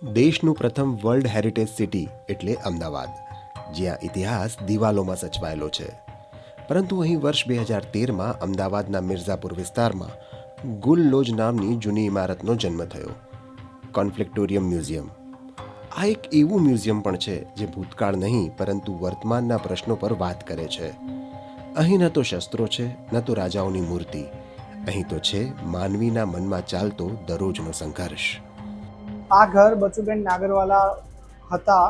દેશનું પ્રથમ world heritage city એટલે અમદાવાદ, જ્યાં ઇતિહાસ દિવાલોમાં સચવાયેલો છે. પરંતુ અહીં વર્ષ 2013માં અમદાવાદના મિર્ઝાપુર વિસ્તારમાં ગુલ લોજ નામની જૂની ઇમારતનો જન્મ થયો. કોન્ફ્લિક્ટોરિયમ મ્યુઝિયમ. આ એક એવું મ્યુઝિયમ પણ છે જે ભૂતકાળ નહીં પરંતુ વર્તમાનના પ્રશ્નો પર વાત કરે છે. અહીં ન તો શસ્ત્રો છે, ન તો રાજાઓની મૂર્તિ. અહીં તો છે માનવીના મનમાં ચાલતો દરરોજનો સંઘર્ષ. આ ઘર બચુબેન નાગરવાલા હતા,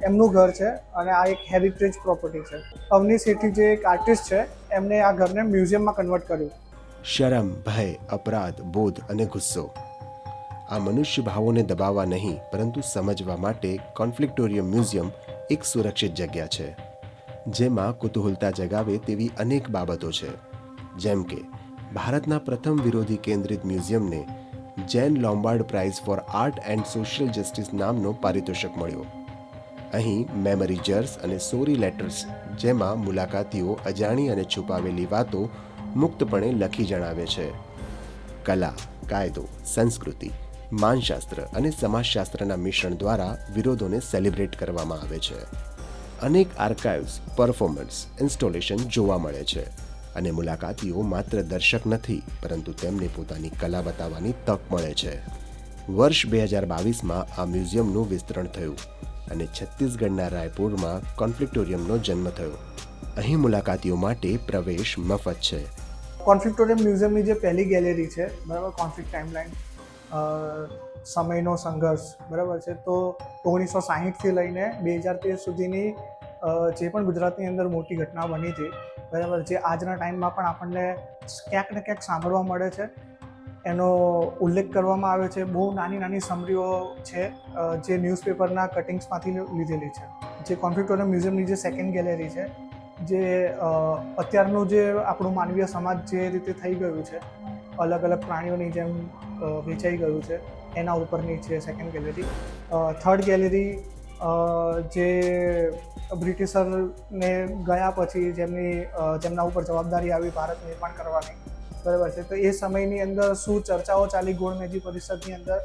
એમનું ઘર છે અને આ એક હેરિટેજ પ્રોપર્ટી છે. અવની શેઠી જે એક આર્ટિસ્ટ છે, એમને આ ઘરને મ્યુઝિયમમાં કન્વર્ટ કર્યું. શરમ, ભય, અપરાધ, બોધ અને ગુસ્સો. આ મનુષ્ય ભાવોને દબાવવા નહીં પરંતુ સમજવા માટે કોન્ફ્લિક્ટોરિયમ મ્યુઝિયમ એક સુરક્ષિત જગ્યા છે, જેમાં કુતૂહલતા જગાવે તેવી અનેક બાબતો છે. જેમ કે ભારતના પ્રથમ વિરોધી કેન્દ્રિત મ્યુઝિયમને Jane Lombard prize for art and social justice નામનો પારિતોષિક મળ્યો. અહીં મેમરી જર્સ અને સોરી લેટર્સ, જેમાં મુલાકાતીઓ અજાણી અને છુપાવેલી વાતો મુક્તપણે લખી જણાવે છે. કલા, કાયદો, સંસ્કૃતિ, માનશાસ્ત્ર અને સમાજશાસ્ત્રના મિશ્રણ દ્વારા વિરોધોને સેલિબ્રેટ કરવામાં આવે છે. અનેક આર્કાઇવ્સ, પરફોર્મન્સ, ઇન્સ્ટોલેશન જોવા મળે છે અને મુલાકાતીઓ માત્ર દર્શક નથી પરંતુ તેમને પોતાની કલા બતાવવાની તક મળે છે. વર્ષ 2022માં આ મ્યુઝિયમનું વિસ્તરણ થયું અને છત્તીસગઢના રાયપુરમાં કોન્ફ્લિક્ટોરિયમનો જન્મ થયો. અહીં મુલાકાતીઓ માટે પ્રવેશ મફત છે. કોન્ફ્લિક્ટોરિયમ મ્યુઝિયમની જે પહેલી ગેલેરી છે, બરાબર, કોન્ફ્લિક્ટ ટાઈમલાઇન, સમયનો સંઘર્ષ, બરાબર છે, તો 1960થી લઈને 2013 સુધીની જે પણ ગુજરાતની અંદર મોટી ઘટના બની હતી, બરાબર, જે આજના ટાઈમમાં પણ આપણને ક્યાંક ને ક્યાંક સાંભળવા મળે છે, એનો ઉલ્લેખ કરવામાં આવે છે. બહુ નાની નાની સમરીઓ છે જે ન્યૂઝપેપરના કટિંગ્સમાંથી લીધેલી છે. જે કોન્ફ્લિક્ટોરિયમ મ્યુઝિયમની જે સેકન્ડ ગેલેરી છે, જે અત્યારનું જે આપણું માનવીય સમાજ જે રીતે થઈ ગયું છે, અલગ અલગ પ્રાણીઓની જેમ વેચાઈ ગયું છે, એના ઉપરની છે સેકન્ડ ગેલેરી. થર્ડ ગેલેરી જે બ્રિટિશરને ગયા પછી જેમના ઉપર જવાબદારી આવી ભારત નિર્માણ કરવાની, બરાબર છે, તો એ સમયની અંદર શું ચર્ચાઓ ચાલી ગોળમેજી પરિષદની અંદર,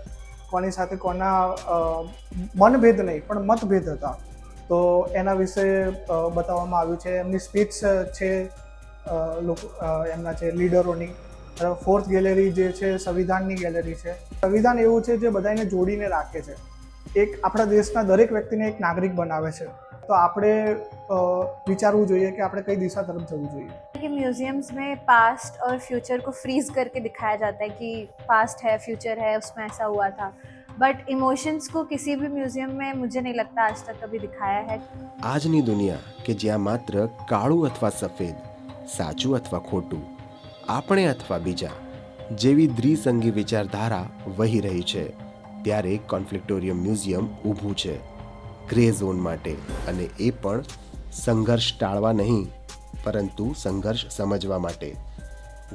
કોની સાથે કોના મનભેદ નહીં પણ મતભેદ હતા, તો એના વિશે બતાવવામાં આવ્યું છે. એમની સ્પીચ છે એમના છે લીડરોની. ફોર્થ ગેલેરી જે છે સંવિધાનની ગેલેરી છે. સંવિધાન એવું છે જે બધાને જોડીને રાખે છે, એક આપણા દેશના દરેક વ્યક્તિને એક નાગરિક બનાવે છે. તો આપણે વિચારવું જોઈએ કે આપણે કઈ દિશા તરફ જવું જોઈએ. कि म्यूजियम्स में पास्ट और फ्यूचर को फ्रीज करके दिखाया जाता है कि पास्ट है, फ्यूचर है, उसमें ऐसा हुआ था, बट इमोशंस को किसी भी म्यूजियम में मुझे नहीं लगता आज तक कभी दिखाया है. આજની દુનિયા કે જ્યાં માત્ર કાળું અથવા સફેદ, સાચું અથવા ખોટું, આપણે અથવા બીજા જેવી દ્વિસંગી વિચારધારા વહી રહી છે, ત્યારે કોન્ફ્લિક્ટોરિયમ મ્યુઝિયમ ઊભું છે ગ્રે ઝોન માટે, અને એ પણ સંઘર્ષ ટાળવા નહીં પરંતુ સંઘર્ષ સમજવા માટે.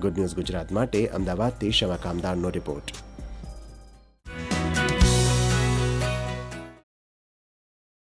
ગુડ ન્યૂઝ ગુજરાત માટે અમદાવાદથી શવા કામદારનો રિપોર્ટ.